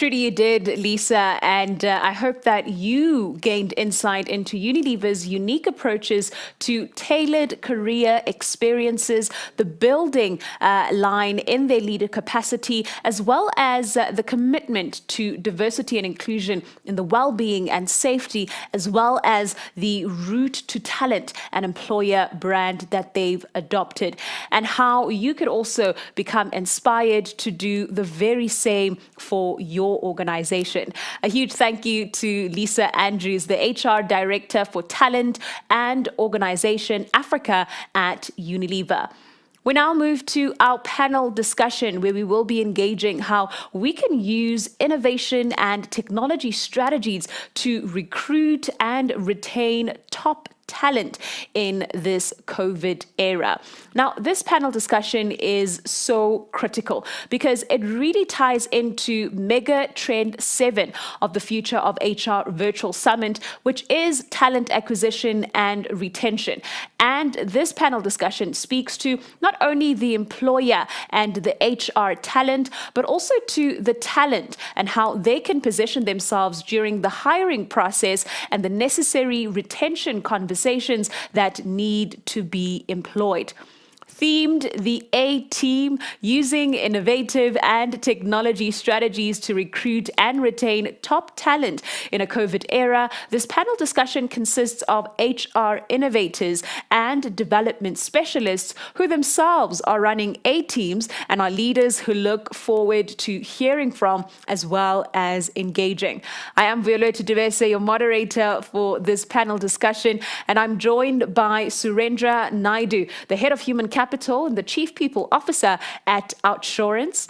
Truly you did, Lisa, and I hope that you gained insight into Unilever's unique approaches to tailored career experiences, the building line in their leader capacity, as well as the commitment to diversity and inclusion in the well-being and safety, as well as the route to talent and employer brand that they've adopted, and how you could also become inspired to do the very same for your organization. A huge thank you to Lisa Andrews, the HR Director for Talent and Organization Africa at Unilever. We now move to our panel discussion, where we will be engaging how we can use innovation and technology strategies to recruit and retain top talent in this COVID era. Now, this panel discussion is so critical because it really ties into Mega Trend 7 of the Future of HR Virtual Summit, which is talent acquisition and retention. And this panel discussion speaks to not only the employer and the HR talent, but also to the talent and how they can position themselves during the hiring process and the necessary retention conversations that need to be employed. Themed the A-Team, using innovative and technology strategies to recruit and retain top talent in a COVID era. This panel discussion consists of HR innovators and development specialists who themselves are running A-Teams and are leaders who look forward to hearing from as well as engaging. I am Vuyolwethu Dubese, your moderator for this panel discussion, and I'm joined by Surendra Naidu, the head of human capital and the Chief People Officer at Outsurance.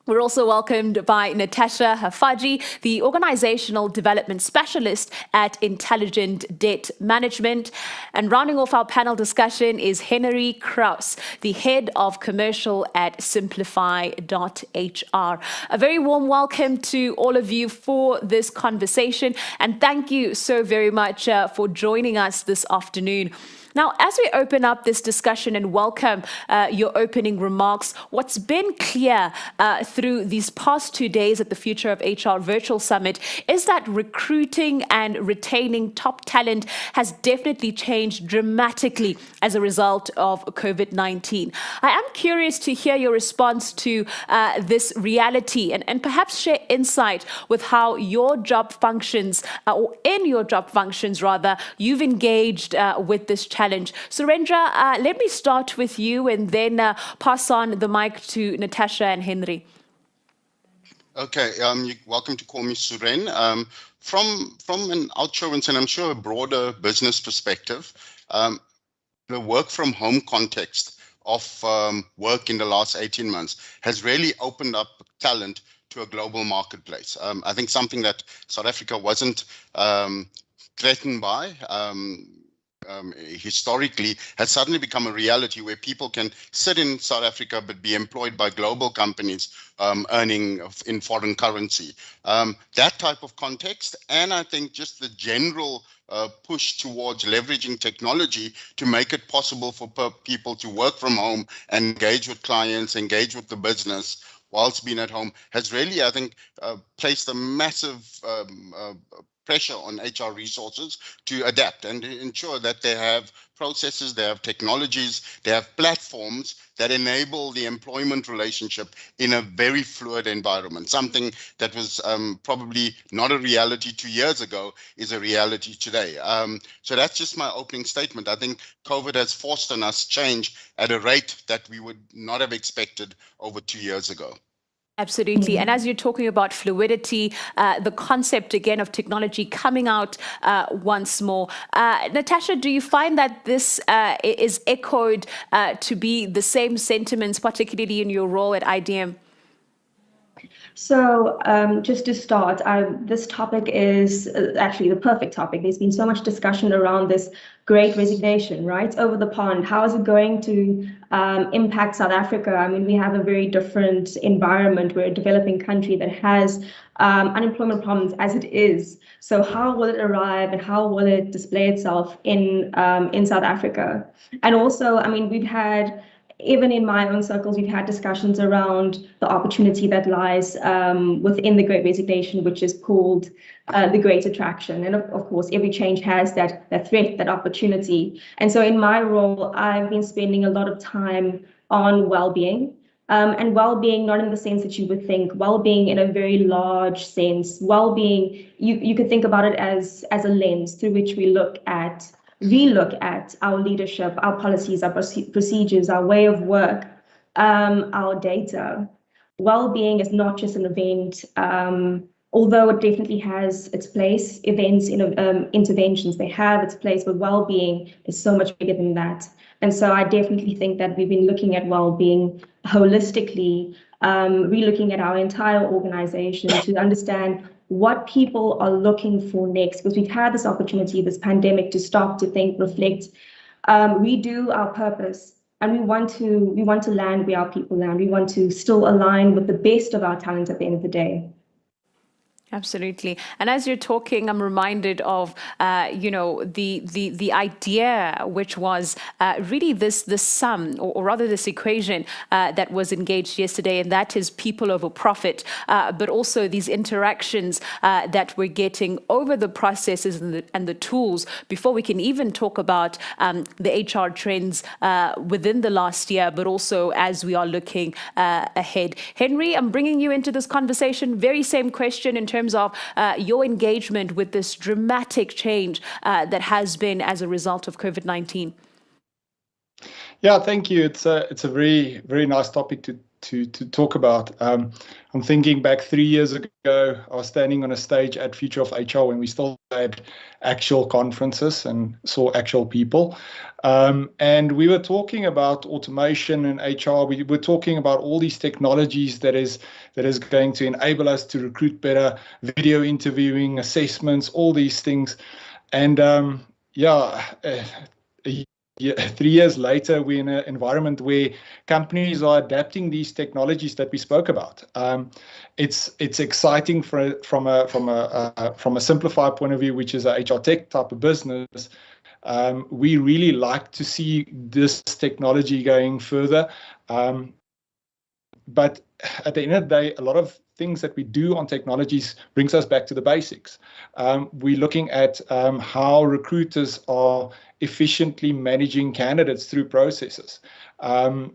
We're also welcomed by Natasha Hafaji, the Organizational Development Specialist at Intelligent Debt Management. And rounding off our panel discussion is Henry Kraus, the Head of Commercial at Simplify.hr. A very warm welcome to all of you for this conversation, and thank you so very much for joining us this afternoon. Now, as we open up this discussion and welcome your opening remarks, what's been clear through these past 2 days at the Future of HR Virtual Summit is that recruiting and retaining top talent has definitely changed dramatically as a result of COVID-19. I am curious to hear your response to this reality and perhaps share insight with how your job functions, or in your job functions rather, you've engaged with this challenge. Surendra, let me start with you and then pass on the mic to Natasha and Henry. Okay, you're welcome to call me Suren. From an Outsurance and I'm sure a broader business perspective, the work from home context of work in the last 18 months has really opened up talent to a global marketplace. I think something that South Africa wasn't threatened by historically has suddenly become a reality where people can sit in South Africa but be employed by global companies earning in foreign currency. That type of context, and I think just the general push towards leveraging technology to make it possible for people to work from home and engage with clients, engage with the business whilst being at home, has really, I think, placed a massive pressure on HR resources to adapt and to ensure that they have processes, they have technologies, they have platforms that enable the employment relationship in a very fluid environment. Something that was probably not a reality 2 years ago is a reality today. So that's just my opening statement. I think COVID has forced on us change at a rate that we would not have expected over 2 years ago. Absolutely. And as you're talking about fluidity, the concept again of technology coming out once more. Natasha, do you find that this is echoed to be the same sentiments, particularly in your role at IDM? So just to start, this topic is actually the perfect topic. There's been so much discussion around this great resignation, right? Over the pond. How is it going to impact South Africa? I mean, we have a very different environment. We're a developing country that has unemployment problems as it is. So how will it arrive and how will it display itself in South Africa? And also, I mean, we've had even in my own circles, we've had discussions around the opportunity that lies within the Great Resignation, which is called the Great Attraction. And of course, every change has that threat, that opportunity. And so in my role, I've been spending a lot of time on well-being. And well-being, not in the sense that you would think, well-being in a very large sense. Well-being, you could think about it as a lens through which we relook at our leadership, our policies, our procedures, our way of work, our data. Well-being is not just an event, although it definitely has its place. Events, interventions, they have its place, but well-being is so much bigger than that. And so I definitely think that we've been looking at well-being holistically, relooking at our entire organization to understand what people are looking for next, because we've had this opportunity, this pandemic, to stop, to think, reflect, redo our purpose. And we want to land where our people land. We want to still align with the best of our talent at the end of the day. Absolutely. And as you're talking, I'm reminded of, the idea, which was really this sum, or rather this equation that was engaged yesterday, and that is people over profit, but also these interactions that we're getting over the processes and the tools before we can even talk about the HR trends within the last year, but also as we are looking ahead. Henry, I'm bringing you into this conversation. Very same question in terms of your engagement with this dramatic change that has been as a result of COVID-19. Yeah, thank you. It's a very, very nice topic to talk about. I'm thinking back 3 years ago, I was standing on a stage at Future of HR when we still had actual conferences and saw actual people. And we were talking about automation and HR. We were talking about all these technologies that is going to enable us to recruit better, video interviewing, assessments, all these things. And 3 years later, we're in an environment where companies are adapting these technologies that we spoke about. It's exciting from a simplified point of view, which is a HR tech type of business. We really like to see this technology going further. But at the end of the day, a lot of things that we do on technologies brings us back to the basics. We're looking at how recruiters are efficiently managing candidates through processes. I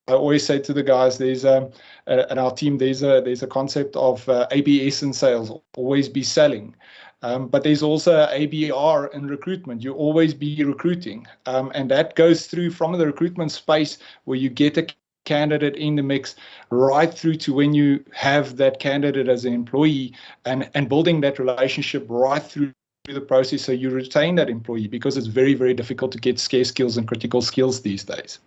always say to the guys, there's and our team, there's a concept of ABS in sales, always be selling. But there's also ABR in recruitment. You always be recruiting. And that goes through from the recruitment space where you get a candidate in the mix right through to when you have that candidate as an employee and building that relationship right through the process so you retain that employee, because it's very, very difficult to get scarce skills and critical skills these days.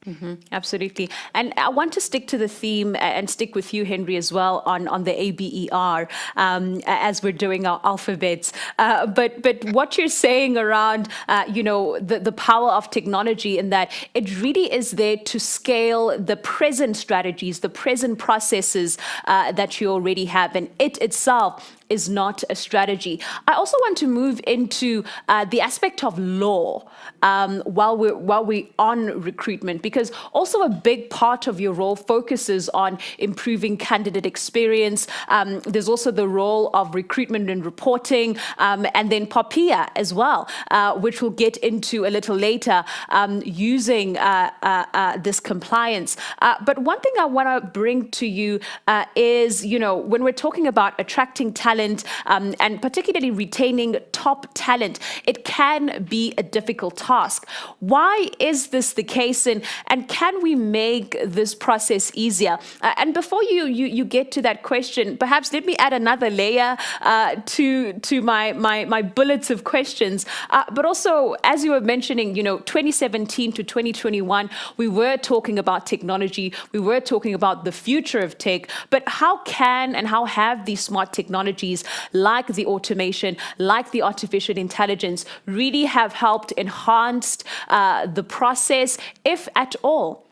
Mm-hmm, absolutely. And I want to stick to the theme and stick with you, Henry, as well on the ABER as we're doing our alphabets. But what you're saying around, the power of technology, in that it really is there to scale the present strategies, the present processes that you already have. And it itself is not a strategy. I also want to move into the aspect of law while we're on recruitment, because also a big part of your role focuses on improving candidate experience. There's also the role of recruitment and reporting, and then PAPIA as well, which we'll get into a little later, using this compliance. But one thing I want to bring to you is, when we're talking about attracting talent, and particularly retaining top talent, it can be a difficult task. Why is this the case, and can we make this process easier? And before you get to that question, perhaps let me add another layer to my bullets of questions. But also, as you were mentioning, 2017 to 2021, we were talking about technology, we were talking about the future of tech, but how can and how have these smart technologies like the automation, like the artificial intelligence, really have helped enhance the process, if at all?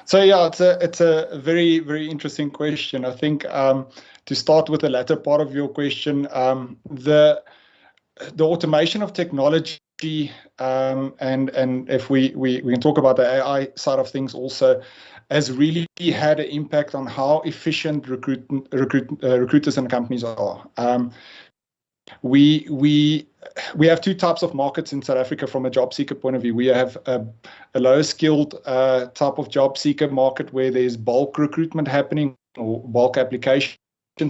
So yeah, it's a very, very interesting question. I think to start with the latter part of your question, the automation of technology and if we can talk about the AI side of things also, has really had an impact on how efficient recruiters and companies are. We have two types of markets in South Africa from a job seeker point of view. We have a lower skilled type of job seeker market where there's bulk recruitment happening or bulk applications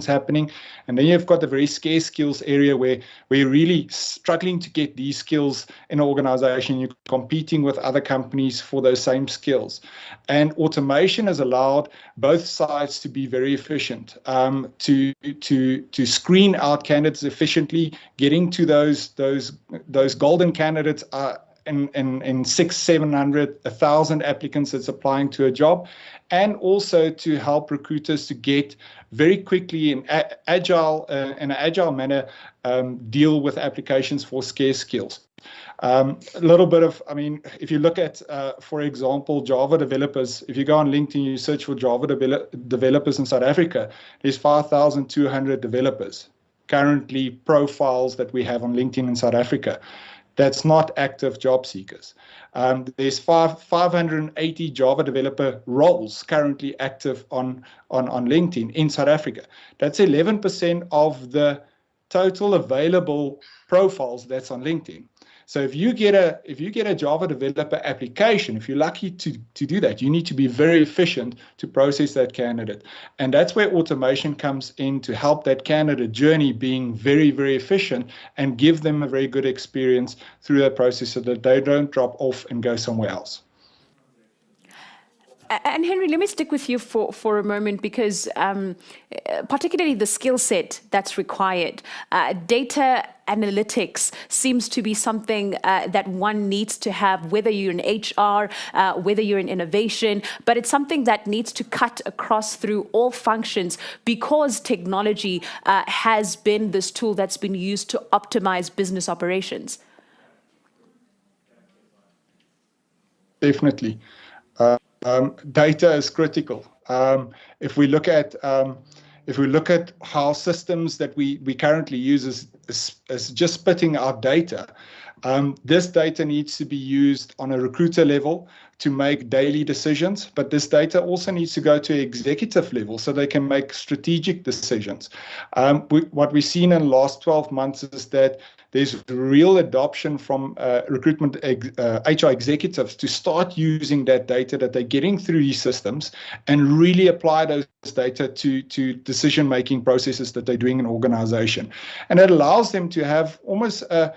happening, and then you've got the very scarce skills area where you're really struggling to get these skills in an organization. You're competing with other companies for those same skills, and automation has allowed both sides to be very efficient, to screen out candidates efficiently, getting to those golden candidates in 600, 700, 1,000 applicants that's applying to a job, and also to help recruiters to get very quickly in an agile manner deal with applications for scarce skills. A little bit of, if you look at, for example, Java developers, if you go on LinkedIn, you search for Java developers in South Africa, there's 5,200 developers currently profiles that we have on LinkedIn in South Africa. That's not active job seekers. There's 580 Java developer roles currently active on LinkedIn in South Africa. That's 11% of the total available profiles that's on LinkedIn. So if you get a Java developer application, if you're lucky to do that, you need to be very efficient to process that candidate. And that's where automation comes in to help that candidate journey being very, very efficient and give them a very good experience through that process so that they don't drop off and go somewhere else. And Henry, let me stick with you for a moment, because particularly the skill set that's required, data analytics seems to be something that one needs to have, whether you're in HR, whether you're in innovation, but it's something that needs to cut across through all functions, because technology has been this tool that's been used to optimize business operations. Definitely. Data is critical. If we look at how systems that we currently use is just spitting out data, this data needs to be used on a recruiter level to make daily decisions, but this data also needs to go to executive level so they can make strategic decisions. What we've seen in the last 12 months is that there's real adoption from recruitment HR executives to start using that data that they're getting through these systems and really apply those data to decision-making processes that they're doing in an organization. And it allows them to have almost a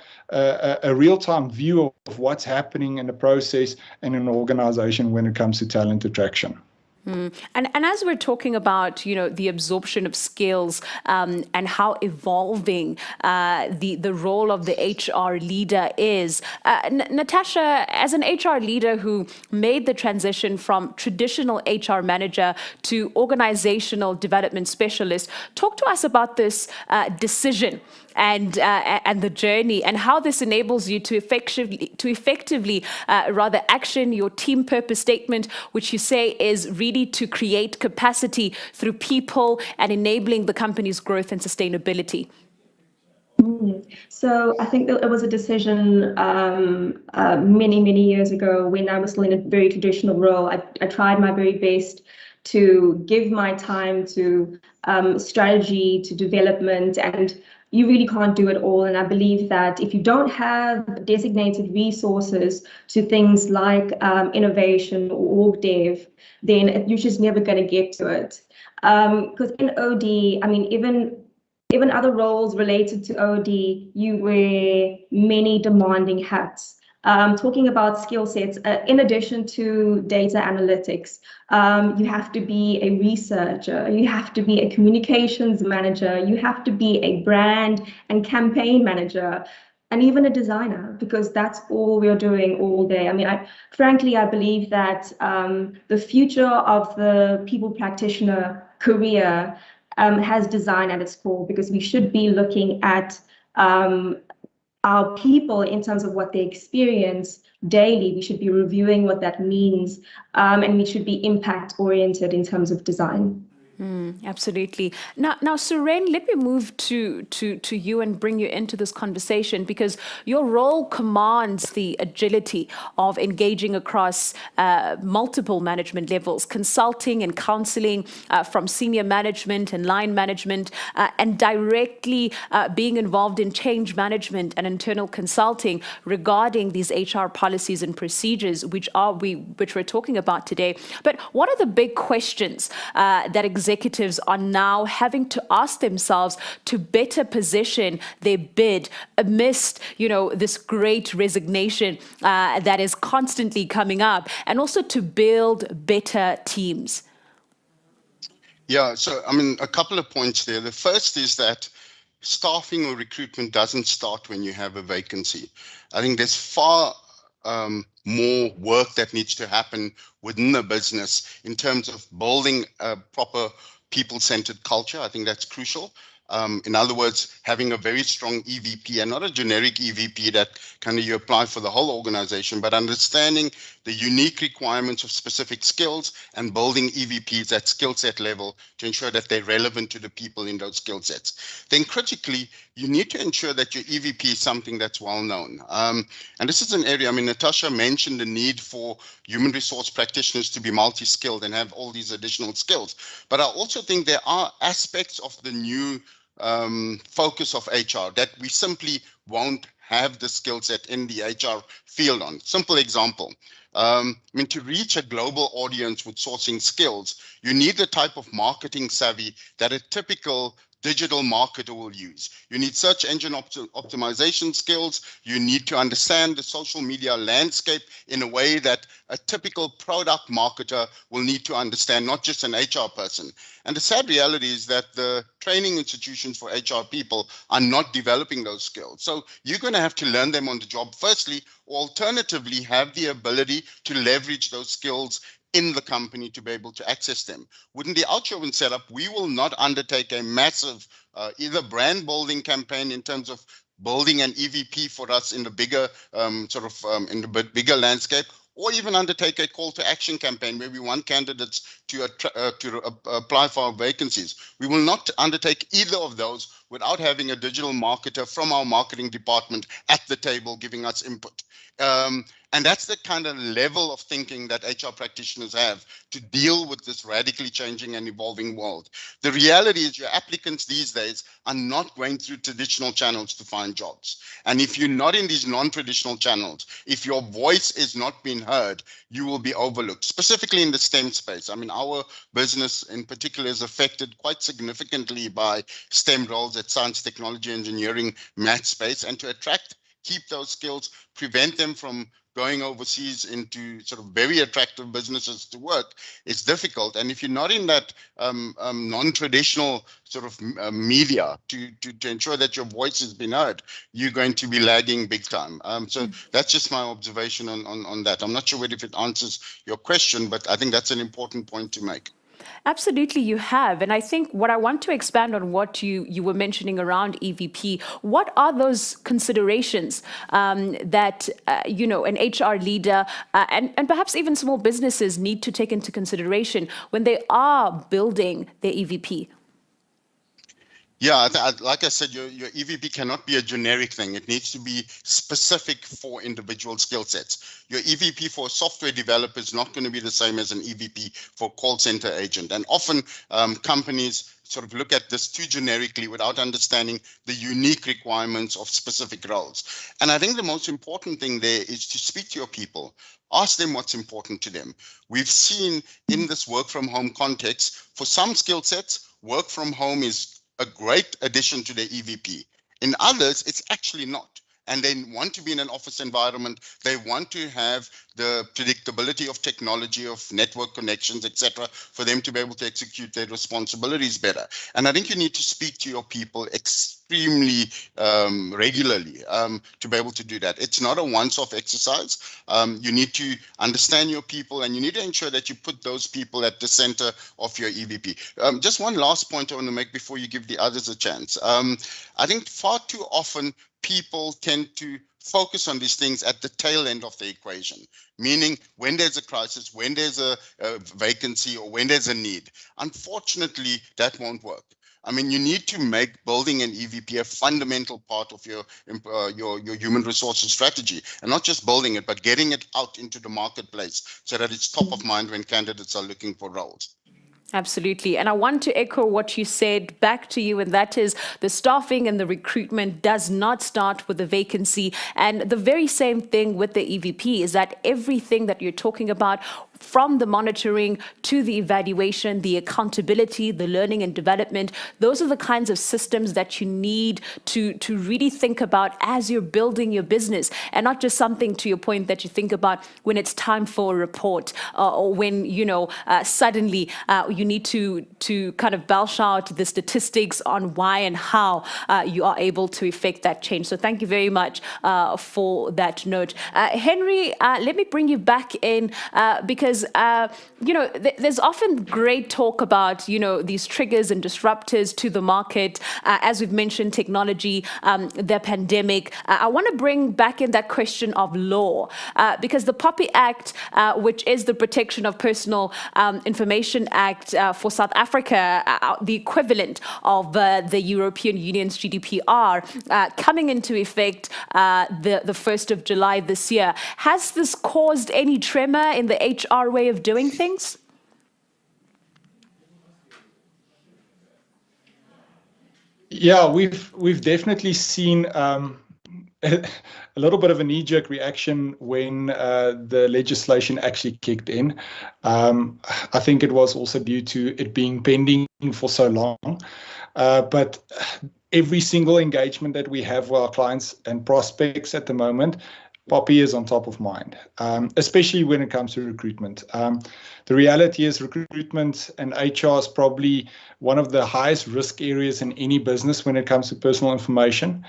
real-time view of what's happening in the process and in an organization when it comes to talent attraction. And as we're talking about, the absorption of skills and how evolving the role of the HR leader is, Natasha, as an HR leader who made the transition from traditional HR manager to organizational development specialist, talk to us about this decision and the journey, and how this enables you to effectively action your team purpose statement, which you say is really to create capacity through people and enabling the company's growth and sustainability. So I think that it was a decision many years ago when I was still in a very traditional role. I tried my very best to give my time to strategy, to development, and you really can't do it all. And I believe that if you don't have designated resources to things like innovation or org dev, then you're just never going to get to it. Because in OD, even other roles related to OD, you wear many demanding hats. Talking about skill sets, in addition to data analytics, you have to be a researcher, you have to be a communications manager, you have to be a brand and campaign manager, and even a designer, because that's all we're doing all day. Frankly, I believe that the future of the people practitioner career has design at its core, because we should be looking at our people in terms of what they experience daily. We should be reviewing what that means, and we should be impact oriented in terms of design. Absolutely. Now, Suren, let me move to you and bring you into this conversation, because your role commands the agility of engaging across multiple management levels, consulting and counseling from senior management and line management, and directly being involved in change management and internal consulting regarding these HR policies and procedures, which we're talking about today. But what are the big questions that executives are now having to ask themselves to better position their bid amidst, this great resignation that is constantly coming up, and also to build better teams? Yeah, so I mean, a couple of points there. The first is that staffing or recruitment doesn't start when you have a vacancy. I think there's far more work that needs to happen within the business in terms of building a proper people-centered culture. I think that's crucial. In other words, having a very strong EVP, and not a generic EVP that kind of you apply for the whole organization, but understanding the unique requirements of specific skills and building EVPs at skill set level to ensure that they're relevant to the people in those skill sets. Then critically, you need to ensure that your EVP is something that's well known. And this is an area, I mean, Natasha mentioned the need for human resource practitioners to be multi-skilled and have all these additional skills. But I also think there are aspects of the new focus of HR that we simply won't have the skill set in the HR field on. Simple example. I mean, to reach a global audience with sourcing skills, you need the type of marketing savvy that a typical digital marketer will use. You need search engine optimization skills. You need to understand the social media landscape in a way that a typical product marketer will need to understand, not just an HR person. And the sad reality is that the training institutions for HR people are not developing those skills. So you're going to have to learn them on the job firstly, or alternatively have the ability to leverage those skills in the company to be able to access them. Within the Outshore setup, we will not undertake a massive either brand building campaign in terms of building an EVP for us in the bigger in the bigger landscape, or even undertake a call to action campaign where we want candidates to apply for our vacancies. We will not undertake either of those without having a digital marketer from our marketing department at the table giving us input. And that's the kind of level of thinking that HR practitioners have to deal with this radically changing and evolving world. The reality is your applicants these days are not going through traditional channels to find jobs. And if you're not in these non-traditional channels, if your voice is not being heard, you will be overlooked, specifically in the STEM space. I mean, our business in particular is affected quite significantly by STEM roles at science, technology, engineering, math space, and to attract, keep those skills, prevent them from going overseas into sort of very attractive businesses to work, it's difficult. And if you're not in that non-traditional sort of media to ensure that your voice has been heard, you're going to be lagging big time. So that's just my observation on that. I'm not sure whether if it answers your question, but I think that's an important point to make. Absolutely, you have. And I think what I want to expand on what you were mentioning around EVP, what are those considerations that, an HR leader and perhaps even small businesses need to take into consideration when they are building their EVP? Yeah, like I said, your EVP cannot be a generic thing. It needs to be specific for individual skill sets. Your EVP for a software developer is not going to be the same as an EVP for a call center agent. And often companies sort of look at this too generically without understanding the unique requirements of specific roles. And I think the most important thing there is to speak to your people. Ask them what's important to them. We've seen in this work from home context, for some skill sets, work from home is a great addition to their EVP. In others, it's actually not. And they want to be in an office environment. They want to have the predictability of technology, of network connections, etc., for them to be able to execute their responsibilities better. And I think you need to speak to your people extremely regularly to be able to do that. It's not a once-off exercise. You need to understand your people, and you need to ensure that you put those people at the center of your EVP. Just one last point I want to make before you give the others a chance. I think far too often people tend to focus on these things at the tail end of the equation, meaning when there's a crisis, when there's a vacancy, or when there's a need. Unfortunately, that won't work. I mean, you need to make building an EVP a fundamental part of your human resources strategy, and not just building it, but getting it out into the marketplace so that it's top of mind when candidates are looking for roles. Absolutely. And I want to echo what you said back to you, and that is the staffing and the recruitment does not start with the vacancy. And the very same thing with the EVP is that everything that you're talking about, from the monitoring to the evaluation, the accountability, the learning and development, those are the kinds of systems that you need to really think about as you're building your business, and not just something, to your point, that you think about when it's time for a report or when, suddenly you need to kind of belch out the statistics on why and how you are able to effect that change. So thank you very much for that note. Henry, let me bring you back in because there's often great talk about, these triggers and disruptors to the market. As we've mentioned, technology, the pandemic. I want to bring back in that question of law, because the POPI Act, which is the Protection of Personal Information Act for South Africa, the equivalent of the European Union's GDPR, coming into effect the 1st of July this year. Has this caused any tremor in the HR way of doing things? Yeah, we've definitely seen a little bit of a knee-jerk reaction when the legislation actually kicked in. I think it was also due to it being pending for so long. But every single engagement that we have with our clients and prospects at the moment, POPI is on top of mind, especially when it comes to recruitment. The reality is recruitment and HR is probably one of the highest risk areas in any business when it comes to personal information,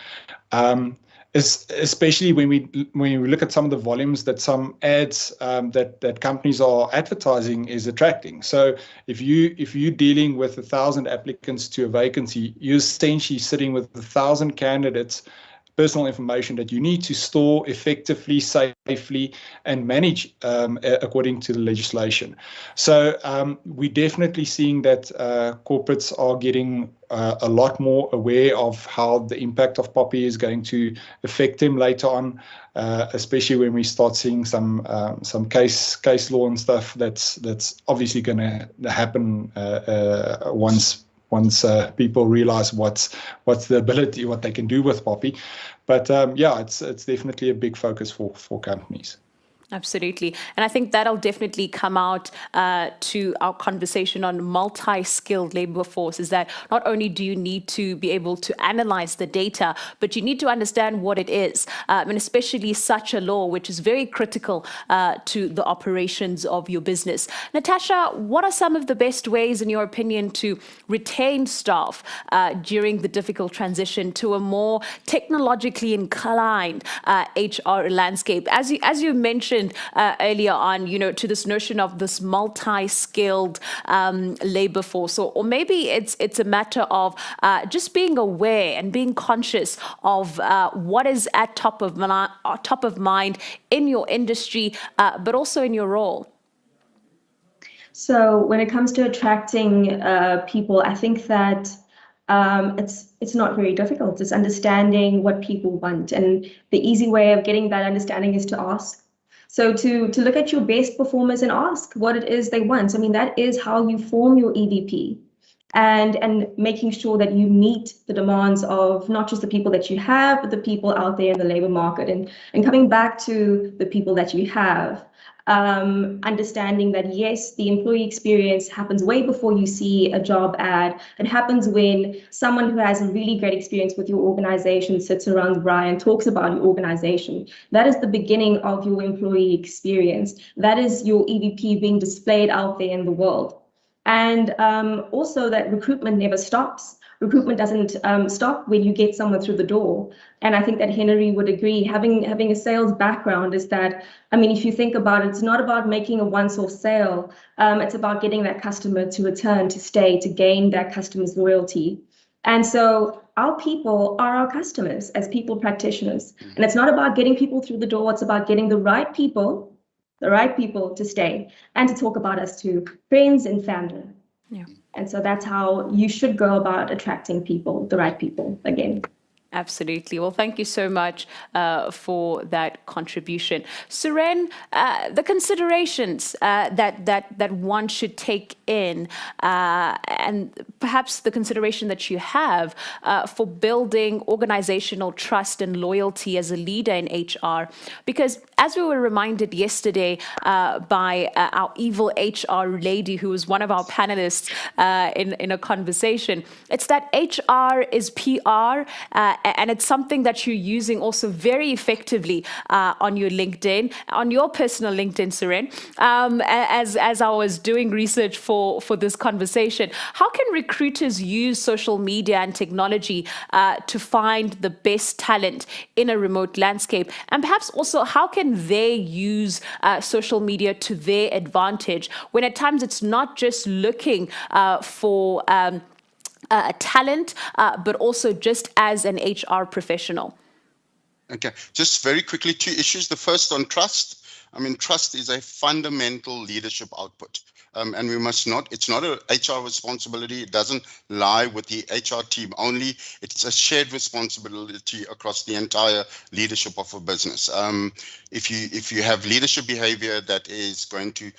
especially when we look at some of the volumes that some ads that companies are advertising is attracting. So if you're dealing with 1,000 applicants to a vacancy, you're essentially sitting with 1,000 candidates' personal information that you need to store effectively, safely, and manage according to the legislation. So we're definitely seeing that corporates are getting a lot more aware of how the impact of POPI is going to affect them later on, especially when we start seeing some case law and stuff that's obviously going to happen once people realize what's the ability, what they can do with POPI. But yeah, it's definitely a big focus for companies. Absolutely. And I think that'll definitely come out to our conversation on multi-skilled labor force, is that not only do you need to be able to analyze the data, but you need to understand what it is, and especially such a law, which is very critical to the operations of your business. Natasha, what are some of the best ways, in your opinion, to retain staff during the difficult transition to a more technologically inclined HR landscape? As you mentioned earlier on, to this notion of this multi-skilled labor force, or maybe it's a matter of just being aware and being conscious of what is at top of mind in your industry, but also in your role. So when it comes to attracting people, I think that it's not very difficult. It's understanding what people want, and the easy way of getting that understanding is to ask. So to look at your best performers and ask what it is they want. I mean, that is how you form your EVP, and making sure that you meet the demands of not just the people that you have, but the people out there in the labor market, and coming back to the people that you have. Understanding that, yes, the employee experience happens way before you see a job ad. It happens when someone who has a really great experience with your organization sits around the bar and talks about your organization. That is the beginning of your employee experience. That is your EVP being displayed out there in the world. And also that recruitment never stops. Recruitment doesn't stop when you get someone through the door. And I think that Henry would agree, having a sales background is that, I mean, if you think about it, it's not about making a one-source sale. It's about getting that customer to return, to stay, to gain that customer's loyalty. And so our people are our customers as people practitioners. And it's not about getting people through the door. It's about getting the right people to stay and to talk about us to friends and family. Yeah. And so that's how you should go about attracting people, the right people again. Absolutely. Well, thank you so much for that contribution. Suren, the considerations that one should take in, and perhaps the consideration that you have for building organizational trust and loyalty as a leader in HR, because as we were reminded yesterday by our evil HR lady, who was one of our panelists in a conversation, it's that HR is PR, and it's something that you're using also very effectively on your LinkedIn, on your personal LinkedIn, Suren. As I was doing research for this conversation, how can recruiters use social media and technology to find the best talent in a remote landscape? And perhaps also, how can they use social media to their advantage when at times it's not just looking for talent, but also just as an HR professional? Okay, just very quickly, two issues. The first on trust. I mean, trust is a fundamental leadership output. And we must not, it's not an HR responsibility. It doesn't lie with the HR team only. It's a shared responsibility across the entire leadership of a business. If you have leadership behavior that is going to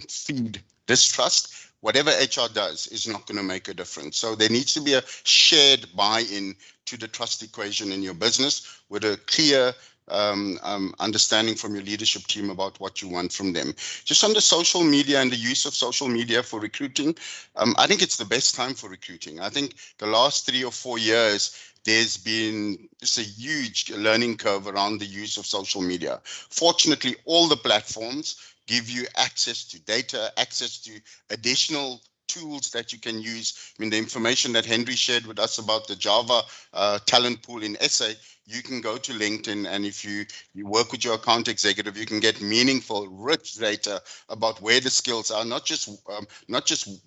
feed distrust, whatever HR does is not going to make a difference. So there needs to be a shared buy-in to the trust equation in your business with a clear understanding from your leadership team about what you want from them. Just on the social media and the use of social media for recruiting, I think it's the best time for recruiting. I think the last 3 or 4 years, there's been just a huge learning curve around the use of social media. Fortunately, all the platforms give you access to data, access to additional tools that you can use. I mean, the information that Henry shared with us about the Java talent pool in SA, you can go to LinkedIn, and if you work with your account executive, you can get meaningful, rich data about where the skills are, not just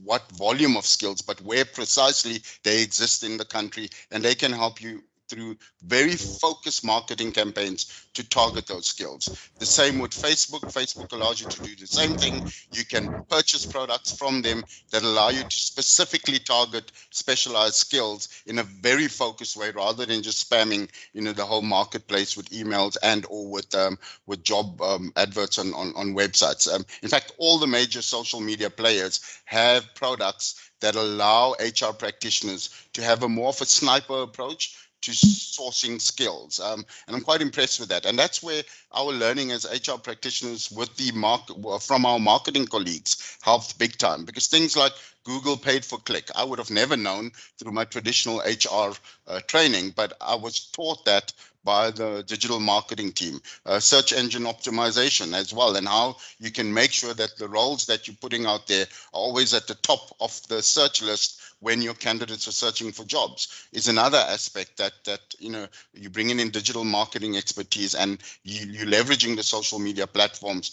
what volume of skills, but where precisely they exist in the country, and they can help you through very focused marketing campaigns to target those skills. The same with Facebook. Facebook allows you to do the same thing. You can purchase products from them that allow you to specifically target specialized skills in a very focused way, rather than just spamming, the whole marketplace with emails and or with job adverts on websites. In fact, all the major social media players have products that allow HR practitioners to have a more of a sniper approach to sourcing skills. And I'm quite impressed with that. And that's where our learning as HR practitioners with the from our marketing colleagues helped big time, because things like Google paid for click, I would have never known through my traditional HR training, but I was taught that by the digital marketing team, search engine optimization as well, and how you can make sure that the roles that you're putting out there are always at the top of the search list when your candidates are searching for jobs, is another aspect that you bringing in digital marketing expertise, and you're leveraging the social media platforms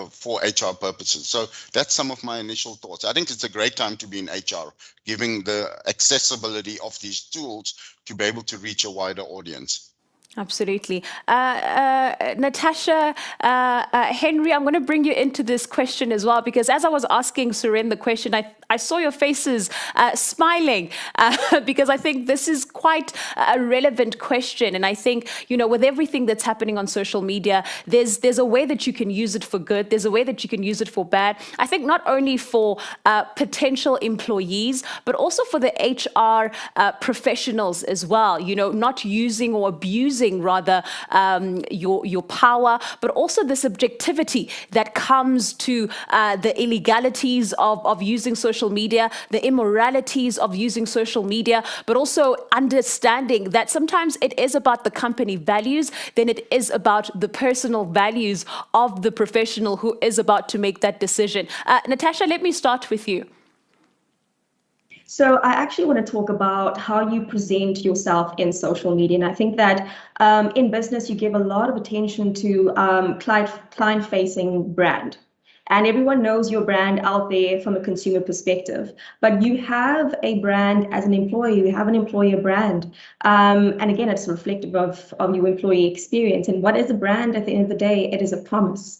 for HR purposes. So that's some of my initial thoughts. I think it's a great time to be in HR, giving the accessibility of these tools to be able to reach a wider audience. Absolutely. Natasha, Henry, I'm going to bring you into this question as well, because as I was asking Suren the question, I saw your faces smiling because I think this is quite a relevant question. And I think, with everything that's happening on social media, there's a way that you can use it for good. There's a way that you can use it for bad. I think not only for potential employees, but also for the HR professionals as well, not using or abusing rather your power, but also the subjectivity that comes to the illegalities of using social media, the immoralities of using social media, but also understanding that sometimes it is about the company values, then it is about the personal values of the professional who is about to make that decision. Natasha, let me start with you. So I actually want to talk about how you present yourself in social media. And I think that in business, you give a lot of attention to client-facing brand. and everyone knows your brand out there from a consumer perspective. But you have a brand as an employee, you have an employer brand. And again, it's reflective of your employee experience. And what is a brand at the end of the day? It is a promise.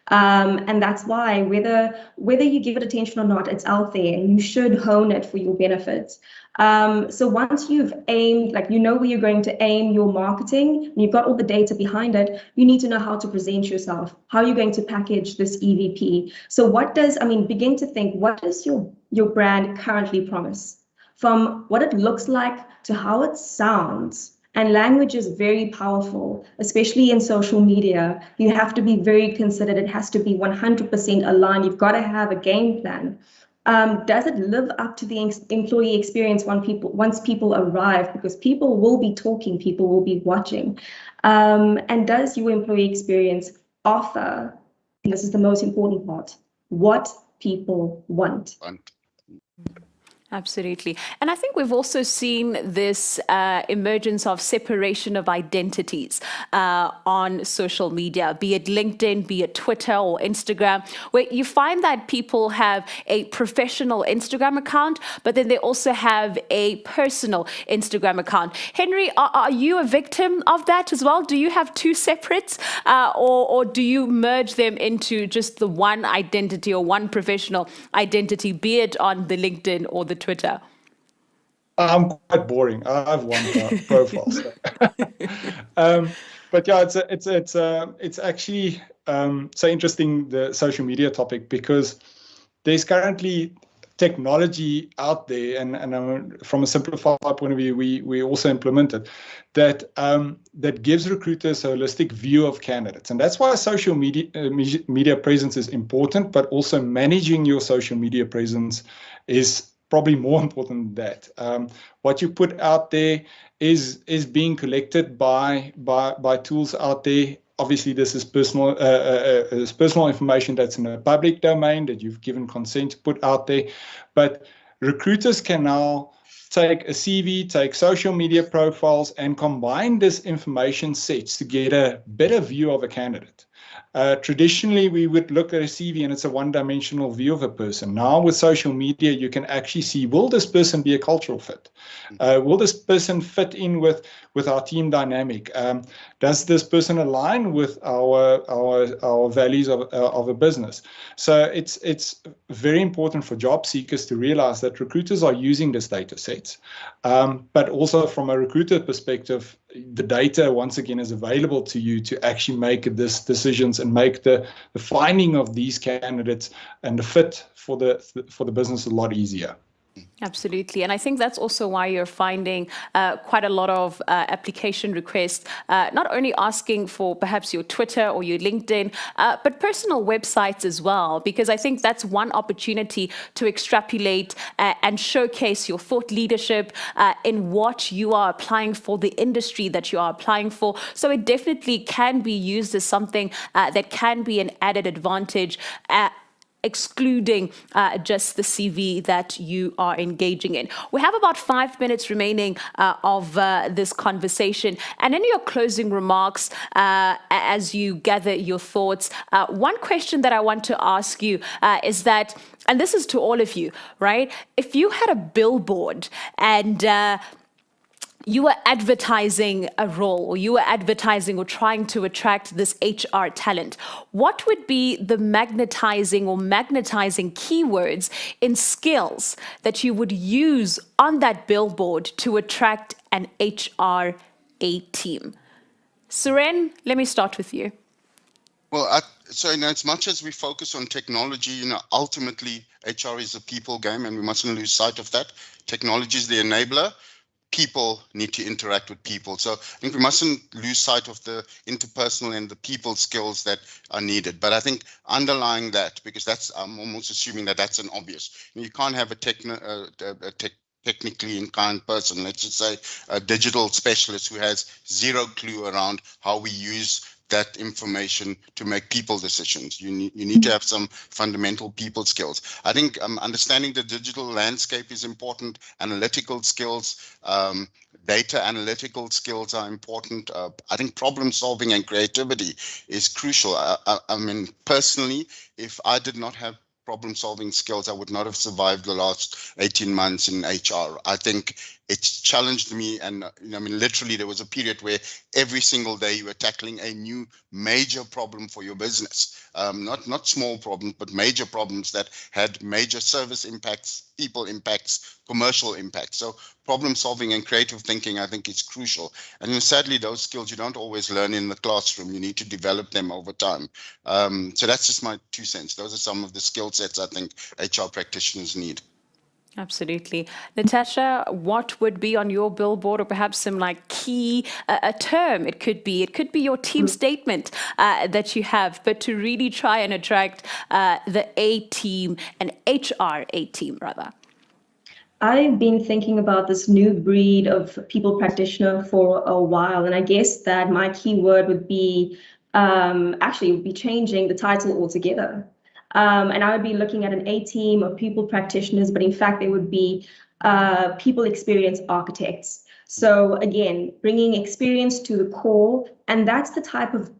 And that's why whether you give it attention or not, it's out there and you should hone it for your benefit. So once you've aimed, like you know where you're going to aim your marketing, and you've got all the data behind it, you need to know how to present yourself, how you're going to package this EVP. So begin to think, what does your brand currently promise? From what it looks like to how it sounds. And language is very powerful, especially in social media. You have to be very considered. It has to be 100% aligned. You've got to have a game plan. Does it live up to the employee experience once people arrive? Because people will be talking, people will be watching. And does your employee experience offer, and this is the most important part, what people want? Absolutely. And I think we've also seen this emergence of separation of identities on social media, be it LinkedIn, be it Twitter or Instagram, where you find that people have a professional Instagram account, but then they also have a personal Instagram account. Henry, are you a victim of that as well? Do you have two separates or do you merge them into just the one identity or one professional identity, be it on the LinkedIn or the Twitter? I'm quite boring. I have one profile. So. But yeah, it's actually so interesting, the social media topic, because there's currently technology out there, and from a simplified point of view, we also implemented that gives recruiters a holistic view of candidates, and that's why social media presence is important. But also managing your social media presence is probably more important than that. What you put out there is being collected by tools out there. Obviously, this is personal information that's in a public domain that you've given consent to put out there. But recruiters can now take a CV, take social media profiles, and combine this information sets to get a better view of a candidate. Traditionally, we would look at a CV and it's a one-dimensional view of a person. Now with social media, you can actually see, will this person be a cultural fit? Will this person fit in with our team dynamic? Does this person align with our values of a business? So it's very important for job seekers to realize that recruiters are using this data sets. But also from a recruiter perspective, the data once again is available to you to actually make this decisions and make the finding of these candidates and the fit for the business a lot easier. Absolutely. And I think that's also why you're finding quite a lot of application requests, not only asking for perhaps your Twitter or your LinkedIn, but personal websites as well, because I think that's one opportunity to extrapolate and showcase your thought leadership in what you are applying for, the industry that you are applying for. So it definitely can be used as something that can be an added advantage, excluding just the CV that you are engaging in. We have about 5 minutes remaining of this conversation. And in your closing remarks, as you gather your thoughts, one question that I want to ask you is that, and this is to all of you, right? If you had a billboard and you were advertising a role, or you were advertising or trying to attract this HR talent, what would be the magnetizing keywords in skills that you would use on that billboard to attract an HR team? Suren, let me start with you. Well, so in as much as we focus on technology, ultimately HR is a people game, and we mustn't lose sight of that. Technology is the enabler. People need to interact with people. So I think we mustn't lose sight of the interpersonal and the people skills that are needed. But I think underlying that, because I'm almost assuming that that's an obvious. You can't have a technically inclined person, let's just say a digital specialist who has zero clue around how we use that information to make people decisions. You need to have some fundamental people skills. I think understanding the digital landscape is important. Analytical skills, data analytical skills are important. I think problem solving and creativity is crucial. I mean, personally, if I did not have problem solving skills, I would not have survived the last 18 months in HR. I think it's challenged me, and I mean, literally there was a period where every single day you were tackling a new major problem for your business. Not small problems, but major problems that had major service impacts, people impacts, commercial impacts. So problem solving and creative thinking, I think, is crucial. And sadly, those skills you don't always learn in the classroom. You need to develop them over time. So that's just my 2 cents. Those are some of the skill sets I think HR practitioners need. Absolutely. Natasha, what would be on your billboard, or perhaps some like key a term it could be your team statement that you have, but to really try and attract the A team and HR A team rather? I've been thinking about this new breed of people practitioner for a while, and I guess that my key word would be changing the title altogether. And I would be looking at an A team of people practitioners, but in fact, they would be people experience architects. So again, bringing experience to the core, and that's the type of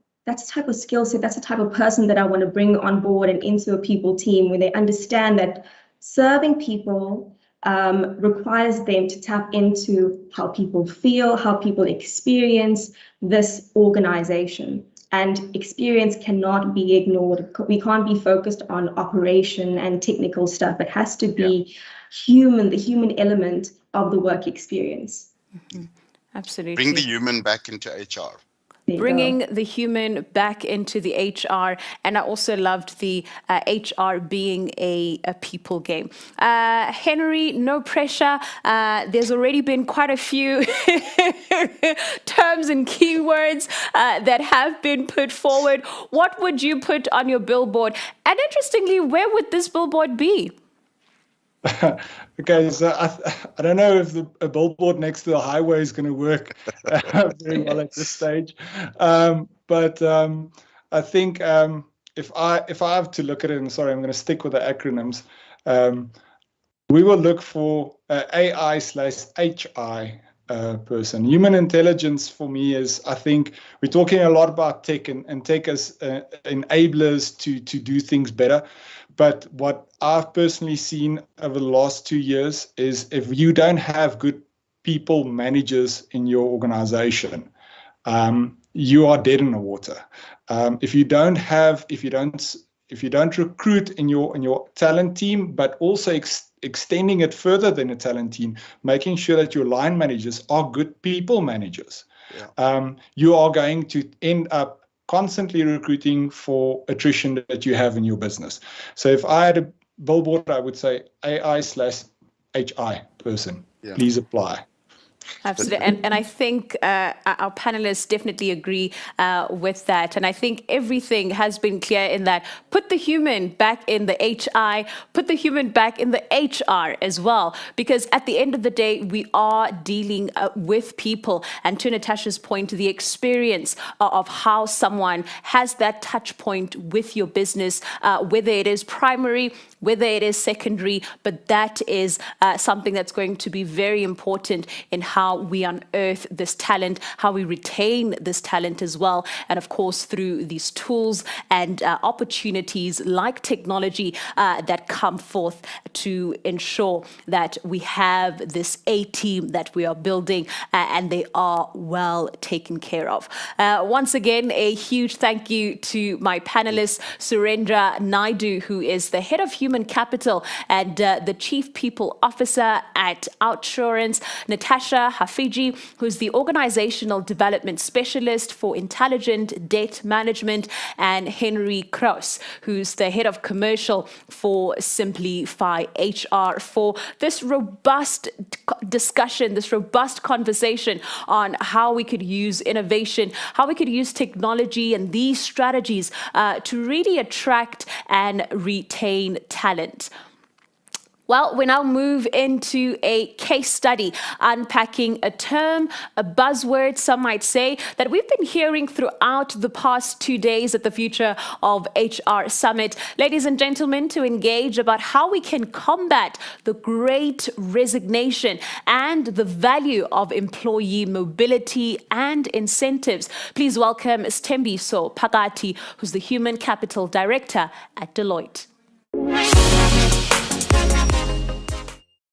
skill set, that's the type of person that I want to bring on board and into a people team, where they understand that serving people requires them to tap into how people feel, how people experience this organization. And experience cannot be ignored. We can't be focused on operation and technical stuff. It has to be human, the human element of the work experience. Mm-hmm. Absolutely. Bring the human back into HR. Bringing the human back into the HR. And I also loved the HR being a people game. Henry, no pressure. There's already been quite a few terms and keywords that have been put forward. What would you put on your billboard? And interestingly, where would this billboard be? Okay, so I don't know if a billboard next to the highway is going to work very well at this stage, but I think if I have to look at it, and sorry, I'm going to stick with the acronyms. We will look for AI/HI person. Human intelligence for me is, I think we're talking a lot about tech and tech as enablers to do things better. But what I've personally seen over the last 2 years is if you don't have good people managers in your organization, you are dead in the water. If you don't recruit in your talent team, but also extending it further than a talent team, making sure that your line managers are good people managers, you are going to end up constantly recruiting for attrition that you have in your business. So if I had a billboard, I would say AI/HI person. Please apply. Absolutely. And I think our panelists definitely agree with that. And I think everything has been clear in that put the human back in the HI, put the human back in the HR as well. Because at the end of the day, we are dealing with people. And to Natasha's point, the experience of how someone has that touch point with your business, whether it is primary, whether it is secondary, but that is something that's going to be very important in how we unearth this talent, how we retain this talent as well. And of course, through these tools and opportunities like technology that come forth to ensure that we have this A team that we are building and they are well taken care of. Once again, a huge thank you to my panelists, Surendra Naidu, who is the head of human capital and the chief people officer at Outsurance, Natasha Hafiji, who's the organizational development specialist for intelligent debt management, and Henry Kraus, who's the head of commercial for Simplify HR, for this robust discussion, this robust conversation on how we could use innovation, how we could use technology and these strategies to really attract and retain talent. Well, we now move into a case study, unpacking a term, a buzzword, some might say, that we've been hearing throughout the past 2 days at the Future of HR Summit. Ladies and gentlemen, to engage about how we can combat the great resignation and the value of employee mobility and incentives. Please welcome Sthembiso Phakathi, who's the Human Capital Director at Deloitte.